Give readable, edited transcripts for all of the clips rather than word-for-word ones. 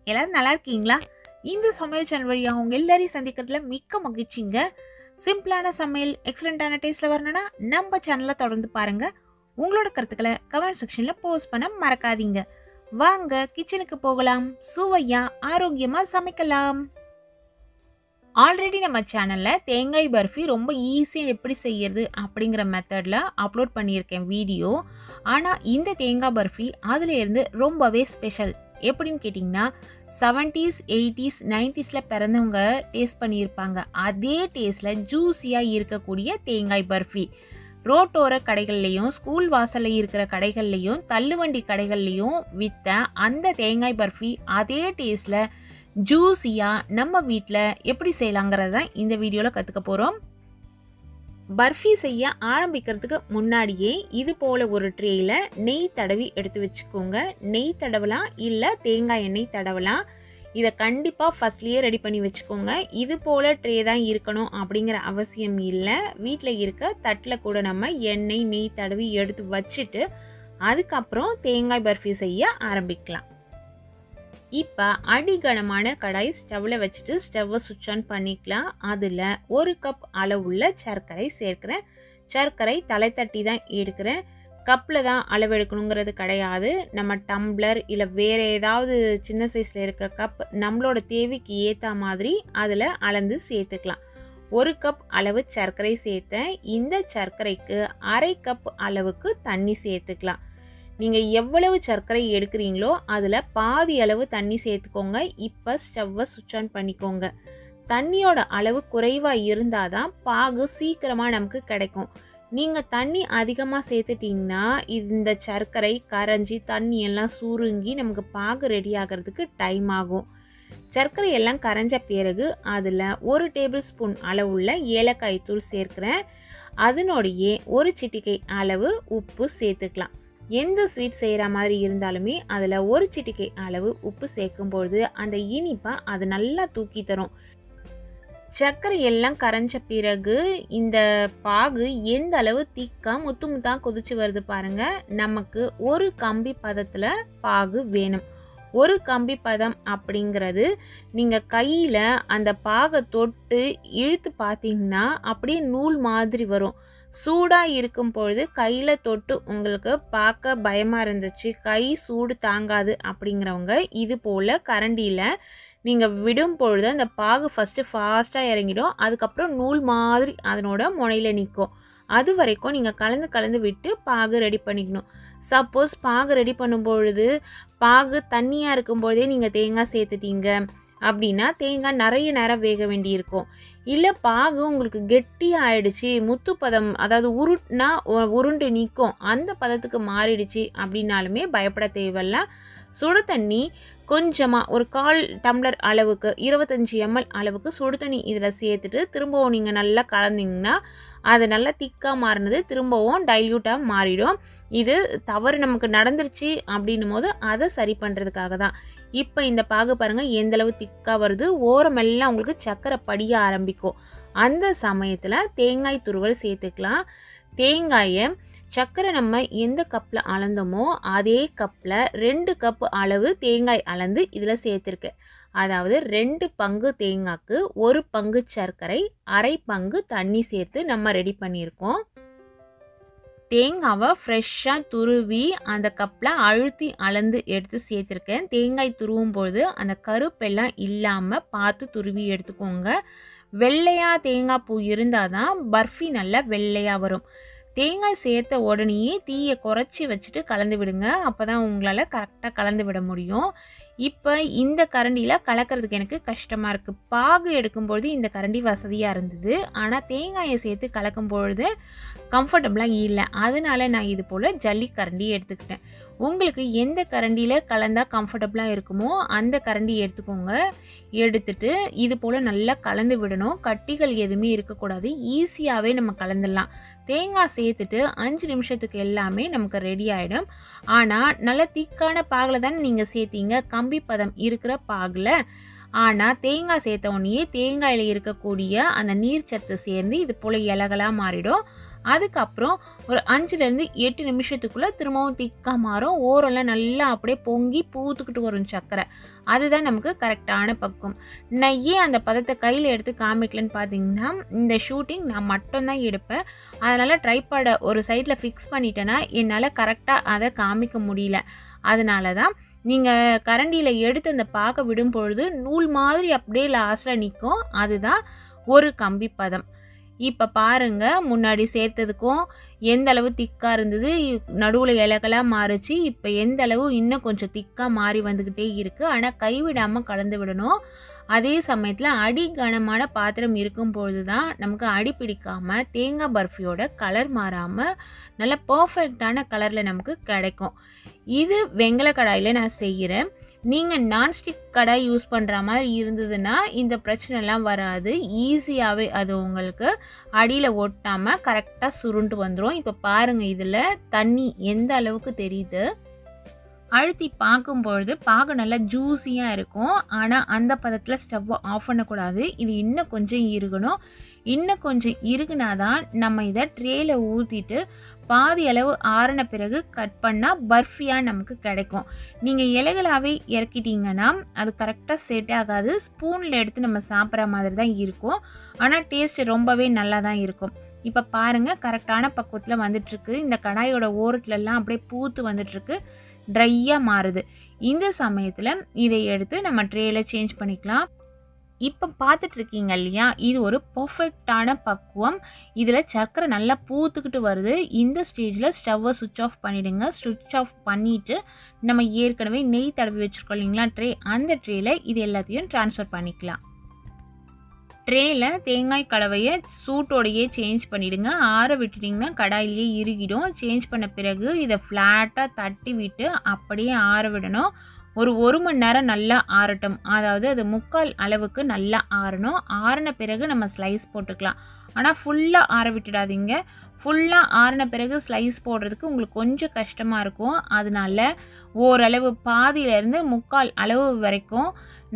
எல்லாரும் நல்லா இருக்கீங்களா? இந்த சமையல் சேனல் வழியா உங்க எல்லாரையும் சந்திக்கிறதுல மிக்க மகிழ்ச்சிங்க. சிம்பிளான சமையல் எக்ஸலண்டான டேஸ்ட்ல வரணும்னா நம்ம சேனலை தொடர்ந்து பாருங்க. உங்களோட கருத்துக்களை கமெண்ட் செக்ஷன்ல போஸ்ட் பண்ண மறக்காதீங்க. வாங்க கிச்சனுக்கு போகலாம். சுவையா ஆரோக்கியமா சமைக்கலாம். ஆல்ரெடி நம்ம சேனல்ல தேங்காய் பர்ஃபி ரொம்ப ஈஸியாக எப்படி செய்யறது அப்படிங்கிற மெத்தடில் அப்லோட் பண்ணியிருக்கேன் வீடியோ. ஆனால் இந்த தேங்காய் பர்ஃபி அதில் இருந்து ரொம்பவே ஸ்பெஷல். எப்படின்னு கேட்டிங்கன்னா 70s 80s 90ஸில் பிறந்தவங்க டேஸ்ட் பண்ணியிருப்பாங்க. அதே டேஸ்ட்டில் ஜூஸியாக இருக்கக்கூடிய தேங்காய் பர்ஃபி ரோட்டோர கடைகள்லையும் ஸ்கூல் வாசலில் இருக்கிற கடைகள்லையும் தள்ளுவண்டி கடைகள்லையும் விற்ற அந்த தேங்காய் பர்ஃபி அதே டேஸ்ட்டில் ஜூஸியாக நம்ம வீட்டில் எப்படி செய்யலாங்கிறது தான் இந்த வீடியோவில் கற்றுக்க போகிறோம். பர்ஃபி செய்ய ஆரம்பிக்கிறதுக்கு முன்னாடியே இது போல் ஒரு ட்ரேயில் நெய் தடவி எடுத்து வச்சுக்கோங்க. நெய் தடவலாம், இல்லை தேங்காய் எண்ணெய் தடவலாம். இதை கண்டிப்பாக ஃபஸ்ட்லேயே ரெடி பண்ணி வச்சுக்கோங்க. இது போல் ட்ரே தான் இருக்கணும் அப்படிங்கிற அவசியம் இல்லை. வீட்டில் இருக்க தட்டில் கூட நம்ம எண்ணெய் நெய் தடவி எடுத்து வச்சுட்டு அதுக்கப்புறம் தேங்காய் பர்ஃபி செய்ய ஆரம்பிக்கலாம். இப்போ அடிகனமான கடாய் ஸ்டவ்வில் வச்சுட்டு ஸ்டவ்வை சுவிட்ச் ஆன் பண்ணிக்கலாம். அதில் 1 கப் அளவுள்ள சர்க்கரை சேர்க்கிறேன். சர்க்கரை தலை தட்டி தான் எடுக்கிறேன். கப்பில் தான் அளவு எடுக்கணுங்கிறது கிடையாது. நம்ம டம்ளர் இல்லை வேறு ஏதாவது சின்ன சைஸில் இருக்க கப் நம்மளோட தேவைக்கு ஏற்ற மாதிரி அதில் அளந்து சேர்த்துக்கலாம். 1 கப் அளவு சர்க்கரை சேர்த்தேன். இந்த சர்க்கரைக்கு 1/2 கப் அளவுக்கு தண்ணி சேர்த்துக்கலாம். நீங்கள் எவ்வளவு சர்க்கரை எடுக்கிறீங்களோ அதில் பாதி அளவு தண்ணி சேர்த்துக்கோங்க. இப்போ ஸ்டவ்வை சுவிட்ச் ஆன் பண்ணிக்கோங்க. தண்ணியோட அளவு குறைவாக இருந்தால் தான் பாகு சீக்கிரமாக நமக்கு கிடைக்கும். நீங்கள் தண்ணி அதிகமாக சேர்த்துட்டிங்கன்னா இந்த சர்க்கரை கரைஞ்சி தண்ணி எல்லாம் சுருங்கி நமக்கு பாகு ரெடி ஆகிறதுக்கு டைம் ஆகும். சர்க்கரை எல்லாம் கரைஞ்ச பிறகு அதில் 1 டேபிள் ஸ்பூன் அளவுள்ள ஏலக்காய் தூள் சேர்க்கிறேன். அதனோடையே 1 சிட்டிகை அளவு உப்பு சேர்த்துக்கலாம். எந்த ஸ்வீட் செய்கிற மாதிரி இருந்தாலுமே அதில் 1 சிட்டிகை அளவு உப்பு சேர்க்கும்பொழுது அந்த இனிப்பை அது நல்லா தூக்கி தரும். சர்க்கரை எல்லாம் கரைஞ்ச பிறகு இந்த பாகு எந்த அளவு திக்கா முத்து முத்தாக கொதிச்சு வருது பாருங்கள். நமக்கு ஒரு கம்பி பதத்தில் பாகு வேணும். ஒரு கம்பி பதம் அப்படிங்கிறது நீங்கள் கையில் அந்த பாகை தொட்டு இழுத்து பார்த்தீங்கன்னா அப்படியே நூல் மாதிரி வரும். சூடாக இருக்கும் பொழுது கையில் தொட்டு உங்களுக்கு பார்க்க பயமாக இருந்துச்சு, கை சூடு தாங்காது அப்படிங்கிறவங்க இது போல் கரண்டியில் நீங்கள் விடும் பொழுது அந்த பாகு ஃபஸ்ட்டு ஃபாஸ்ட்டாக இறங்கிடும். அதுக்கப்புறம் நூல் மாதிரி அதனோட முனையில் நிற்கும். அது வரைக்கும் நீங்கள் கலந்து கலந்து விட்டு பாகு ரெடி பண்ணிக்கணும். சப்போஸ் பாகு ரெடி பண்ணும் பொழுது பாகு தண்ணியாக இருக்கும்பொழுதே நீங்கள் தேங்காய் சேர்த்துட்டீங்க அப்படின்னா தேங்காய் நிறைய நேரம் வேக வேண்டியிருக்கும். இல்லை பாகு உங்களுக்கு கெட்டி ஆயிடுச்சு, முத்து பதம் அதாவது உருட்னா உருண்டு நிற்கும், அந்த பதத்துக்கு மாறிடுச்சு அப்படின்னாலுமே பயப்பட தேவையில்ல. சுடு தண்ணி கொஞ்சமாக ஒரு 1/4 டம்ளர் அளவுக்கு 25 ml அளவுக்கு சுடு தண்ணி இதில் சேர்த்துட்டு திரும்பவும் நீங்கள் நல்லா கலந்தீங்கன்னா அது நல்லா திக்காக மாறினது திரும்பவும் டைல்யூட்டாக மாறிடும். இது தவறு நமக்கு நடந்துருச்சு அப்படின்னும் போது அதை சரி பண்ணுறதுக்காக தான். இப்போ இந்த பாகு பாருங்கள் எந்தளவு திக்காக வருது. ஓரமெல்லாம் உங்களுக்கு சர்க்கரை படிய ஆரம்பிக்கும். அந்த சமயத்தில் தேங்காய் துருவல் சேர்த்துக்கலாம். தேங்காயை சர்க்கரை நம்ம எந்த கப்பில் அளந்தோமோ அதே கப்பில் 2 கப் அளவு தேங்காய் அளந்து இதில் சேர்த்துருக்கேன். அதாவது 2 பங்கு தேங்காய்க்கு 1 பங்கு சர்க்கரை 1/2 பங்கு தண்ணி சேர்த்து நம்ம ரெடி பண்ணியிருக்கோம். தேங்காவை ஃப்ரெஷ்ஷாக துருவி அந்த கப்பில் அழுத்தி அளந்து எடுத்து சேர்த்துருக்கேன். தேங்காய் துருவும் பொழுது அந்த கருப்பெல்லாம் இல்லாமல் பார்த்து துருவி எடுத்துக்கோங்க. வெள்ளையாக தேங்காய் பூ இருந்தால் தான் பர்ஃபி நல்லா வெள்ளையாக வரும். தேங்காய் சேர்த்த உடனேயே தீயை குறைச்சி வச்சுட்டு கலந்து விடுங்க. அப்போ தான் உங்களால் கரெக்டாக கலந்து விட முடியும். இப்போ இந்த கரண்டியில் கலக்கிறதுக்கு எனக்கு கஷ்டமாக இருக்குது. பாகு எடுக்கும்பொழுது இந்த கரண்டி வசதியாக இருந்தது. ஆனால் தேங்காயை சேர்த்து கலக்கும்பொழுது கம்ஃபர்டபுளாக இல்லை. அதனால நான் இது போல் ஜல்லி கரண்டி எடுத்துக்கிட்டேன். உங்களுக்கு எந்த கரண்டியில் கலந்தால் கம்ஃபர்டபுளாக இருக்குமோ அந்த கரண்டி எடுத்துக்கோங்க. எடுத்துட்டு இது போல் நல்லா கலந்து விடணும். கட்டிகள் எதுவுமே இருக்கக்கூடாது. ஈஸியாகவே நம்ம கலந்துடலாம். தேங்காய் சேர்த்துட்டு 5 நிமிஷத்துக்கு எல்லாமே நமக்கு ரெடி ஆகிடும். ஆனால் நல்ல திக்கான பாகில் தானே நீங்கள் சேர்த்தீங்க, கம்பி பதம் இருக்கிற பாகில். ஆனால் தேங்காய் சேர்த்த உடனே தேங்காயில் இருக்கக்கூடிய அந்த நீர் சத்து சேர்ந்து இது போல் இலகலாக மாறிடும். அதுக்கப்புறம் ஒரு 5லேருந்து 8 நிமிஷத்துக்குள்ளே திரும்பவும் திக்காக மாறும். ஓரெல்லாம் நல்லா அப்படியே பொங்கி பூத்துக்கிட்டு வரும் சர்க்கரை. அதுதான் நமக்கு கரெக்டான பக்குவம். நான் ஏன் அந்த பதத்தை கையில் எடுத்து காமிக்கலன்னு பார்த்தீங்கன்னா, இந்த ஷூட்டிங் நான் மட்டும்தான் எடுப்பேன். அதனால் ட்ரைபாடை ஒரு சைடில் ஃபிக்ஸ் பண்ணிட்டேன்னா என்னால் கரெக்டாக அதை காமிக்க முடியல. அதனால தான் நீங்கள் கரண்டியில் எடுத்து அந்த பாக விடும் பொழுது நூல் மாதிரி அப்படியே லாஸ்ட்டில் நிற்கும். அதுதான் ஒரு கம்பி பதம். இப்போ பாருங்கள், முன்னாடி சேர்த்ததுக்கும் எந்த அளவு திக்காக இருந்தது, நடுவில் இலகலாக மாறிச்சு. இப்போ எந்த அளவு இன்னும் கொஞ்சம் திக்காக மாறி வந்துக்கிட்டே இருக்குது. ஆனால் கைவிடாமல் கலந்து விடணும். அதே சமயத்தில் அடி கனமான பாத்திரம் இருக்கும் பொழுது தான் நமக்கு அடி பிடிக்காமல் தேங்காய் பர்ஃபியோட கலர் மாறாமல் நல்ல பர்ஃபெக்டான கலரில் நமக்கு கிடைக்கும். இது வெங்கல கடாயில் நான் செய்கிறேன். நீங்கள் நான்ஸ்டிக் கடாய் யூஸ் பண்ணுற மாதிரி இருந்ததுன்னா இந்த பிரச்சனைலாம் வராது. ஈஸியாகவே அது உங்களுக்கு அடியில் ஒட்டாமல் கரெக்டாக சுருண்டு வந்துடும். இப்போ பாருங்கள், இதில் தண்ணி எந்த அளவுக்கு தெரியுது. அழுத்தி பார்க்கும்பொழுது பாகு நல்லா ஜூஸியாக இருக்கும். ஆனால் அந்த பதத்தில் ஸ்டவ்வை ஆஃப் பண்ணக்கூடாது. இது இன்னும் கொஞ்சம் இருக்கணும். இன்னும் கொஞ்சம் இருக்குனாதான் நம்ம இதை ட்ரேயில் ஊற்றிட்டு பாதி அளவு ஆறின பிறகு கட் பண்ணால் பர்ஃபியாக நமக்கு கிடைக்கும். நீங்கள் இலைகளாகவே இறக்கிட்டீங்கன்னா அது கரெக்டாக செட் ஆகாது. ஸ்பூனில் எடுத்து நம்ம சாப்பிட்ற மாதிரி தான் இருக்கும். ஆனால் டேஸ்ட் ரொம்பவே நல்லா தான் இருக்கும். இப்போ பாருங்கள், கரெக்டான பக்குவத்தில் வந்துட்டுருக்கு. இந்த கடாயோட ஓரத்துலலாம் அப்படியே பூத்து வந்துட்டுருக்கு, ட்ரையாக மாறுது. இந்த சமயத்தில் இதை எடுத்து நம்ம ட்ரேயில் சேஞ்ச் பண்ணிக்கலாம். இப்போ பார்த்துட்ருக்கீங்க இல்லையா, இது ஒரு பர்ஃபெக்டான பக்குவம். இதில் சர்க்கரை நல்லா பூத்துக்கிட்டு வருது. இந்த ஸ்டேஜில் ஸ்டவ்வை சுவிட்ச் ஆஃப் பண்ணிவிடுங்க. சுவிட்ச் ஆஃப் பண்ணிவிட்டு நம்ம ஏற்கனவே நெய் தடவி வச்சுருக்கோம் இல்லைங்களா ட்ரே, அந்த ட்ரேயில் இது எல்லாத்தையும் ட்ரான்ஸ்ஃபர் பண்ணிக்கலாம். ட்ரேயில் தேங்காய் கலவையை சூட்டோடையே சேஞ்ச் பண்ணிவிடுங்க. ஆற விட்டுட்டிங்கன்னா கடாயிலேயே இறுகிடும். சேஞ்ச் பண்ண பிறகு இதை ஃப்ளாட்டாக தட்டி விட்டு அப்படியே ஆற விடணும். ஒரு மணி நேரம் நல்லா ஆறட்டும். அதாவது அது 3/4 அளவுக்கு நல்லா ஆறணும். ஆறின பிறகு நம்ம ஸ்லைஸ் போட்டுக்கலாம். ஆனால் ஃபுல்லாக ஆற விட்டுடாதீங்க. ஃபுல்லாக ஆறின பிறகு ஸ்லைஸ் போடுறதுக்கு உங்களுக்கு கொஞ்சம் கஷ்டமாக இருக்கும். அதனால ஓரளவு பாதியிலேருந்து 3/4 அளவு வரைக்கும்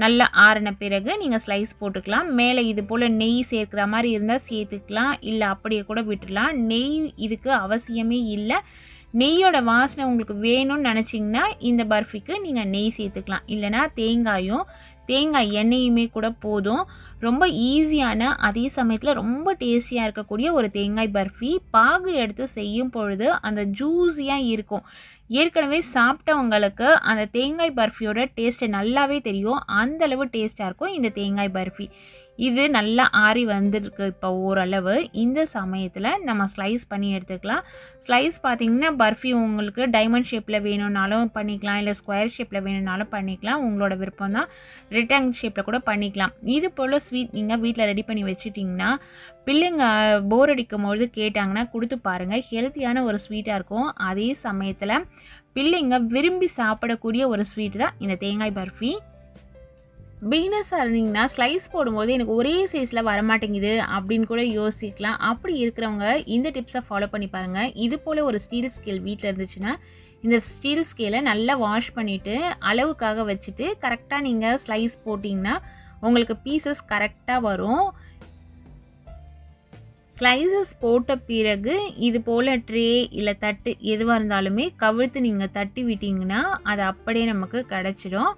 நல்லா ஆறின பிறகு நீங்கள் ஸ்லைஸ் போட்டுக்கலாம். மேலே இது போல் நெய் சேர்க்குற மாதிரி இருந்தால் சேர்த்துக்கலாம், இல்லை அப்படியே கூட விட்டுடலாம். நெய் இதுக்கு அவசியமே இல்லை. நெய்யோட வாசனை உங்களுக்கு வேணும்னு நினச்சிங்கன்னா இந்த பர்ஃபிக்கு நீங்கள் நெய் சேர்த்துக்கலாம். இல்லைனா தேங்காய் எண்ணெயுமே கூட போதும். ரொம்ப ஈஸியான, அதே சமயத்தில் ரொம்ப டேஸ்டியாக இருக்கக்கூடிய ஒரு தேங்காய் பர்ஃபி. பாகு எடுத்து செய்யும் பொழுது அந்த ஜூஸியாக இருக்கும். ஏற்கனவே சாப்பிட்டவங்களுக்கு அந்த தேங்காய் பர்ஃபியோட டேஸ்ட்டு நல்லாவே தெரியும். அந்தளவு டேஸ்ட்டாக இருக்கும் இந்த தேங்காய் பர்ஃபி. இது நல்லா ஆறி வந்துருக்கு இப்போ ஓரளவு. இந்த சமயத்தில் நம்ம ஸ்லைஸ் பண்ணி எடுத்துக்கலாம். ஸ்லைஸ் பார்த்திங்கன்னா பர்ஃபி உங்களுக்கு டைமண்ட் ஷேப்பில் வேணும்னாலும் பண்ணிக்கலாம், இல்லை ஸ்கொயர் ஷேப்பில் வேணும்னாலும் பண்ணிக்கலாம். உங்களோட விருப்பம் தான். ரெக்டாங்கிள் ஷேப்பில் கூட பண்ணிக்கலாம். இது போல் ஸ்வீட் நீங்கள் வீட்டில் ரெடி பண்ணி வச்சுட்டிங்கன்னா பிள்ளைங்க போர் அடிக்கும் பொழுது கேட்டாங்கன்னா கொடுத்து பாருங்கள். ஹெல்த்தியான ஒரு ஸ்வீட்டாக இருக்கும். அதே சமயத்தில் பிள்ளைங்க விரும்பி சாப்பிடக்கூடிய ஒரு ஸ்வீட் தான் இந்த தேங்காய் பர்ஃபி. பிகினர்ஸாக இருந்தீங்கன்னா ஸ்லைஸ் போடும்போது எனக்கு ஒரே சைஸில் வரமாட்டேங்குது அப்படின்னு கூட யோசிக்கலாம். அப்படி இருக்கிறவங்க இந்த டிப்ஸை ஃபாலோ பண்ணி பாருங்கள். இது போல் ஒரு ஸ்டீல் ஸ்கேல் வீட்டில் இருந்துச்சுன்னா இந்த ஸ்டீல் ஸ்கேலை நல்லா வாஷ் பண்ணிவிட்டு அளவுக்காக வச்சுட்டு கரெக்டாக நீங்கள் ஸ்லைஸ் போட்டிங்கன்னா உங்களுக்கு பீசஸ் கரெக்டாக வரும். ஸ்லைசஸ் போட்ட பிறகு இது போல் ட்ரே இல்லை தட்டு எதுவாக இருந்தாலுமே கவிழ்த்து நீங்கள் தட்டி விட்டிங்கன்னா அது அப்படியே நமக்கு கிடச்சிடும்.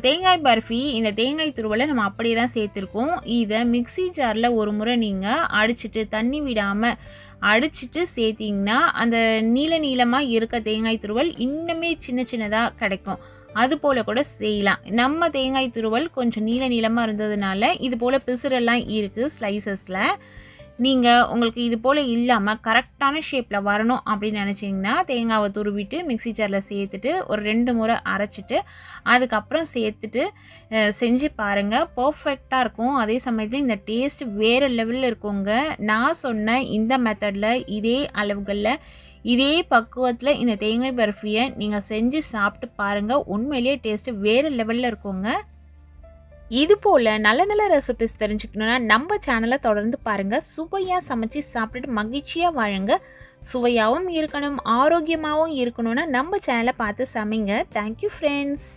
தேங்காய் பர்ஃபி, இந்த தேங்காய் துருவலை நம்ம அப்படியே தான் சேர்த்துருக்கோம். இதை மிக்ஸி ஜாரில் ஒரு முறை நீங்கள் அடிச்சிட்டு தண்ணி விடாமல் அடிச்சிட்டு சேர்த்திங்கன்னா அந்த நீளமாக இருக்க தேங்காய் துருவல் இன்னுமே சின்ன சின்னதாக கிடைக்கும். அது போல் கூட செய்யலாம். நம்ம தேங்காய் துருவல் கொஞ்சம் நீளமாக இருந்ததுனால இது போல் பிசுரெல்லாம் இருக்குது ஸ்லைசஸில். நீங்கள் உங்களுக்கு இது போல் இல்லாமல் கரெக்டான ஷேப்பில் வரணும் அப்படின்னு நினச்சிங்கன்னா தேங்காவை துருவிட்டு மிக்ஸி ஜாரில் சேர்த்துட்டு ஒரு 2 முறை அரைச்சிட்டு அதுக்கப்புறம் சேர்த்துட்டு செஞ்சு பாருங்கள். பர்ஃபெக்டாக இருக்கும். அதே சமயத்தில் இந்த டேஸ்ட் வேறு லெவலில் இருக்குங்க. நான் சொன்ன இந்த மெத்தடில் இதே அளவுகளில் இதே பக்குவத்தில் இந்த தேங்காய் பர்ஃபியை நீங்கள் செஞ்சு சாப்பிட்டு பாருங்கள். உண்மையிலேயே டேஸ்ட்டு வேறு லெவலில் இருக்குங்க. இது போல் நல்ல ரெசிபிஸ் தெரிஞ்சுக்கணுன்னா நம்ம சேனலை தொடர்ந்து பாருங்கள். சுவையாக சமைச்சு சாப்பிட்டுட்டு மகிழ்ச்சியாக வாழுங்க. சுவையாகவும் இருக்கணும், ஆரோக்கியமாகவும் இருக்கணும்னா நம்ம சேனலை பார்த்து சமைங்க. Thank you friends.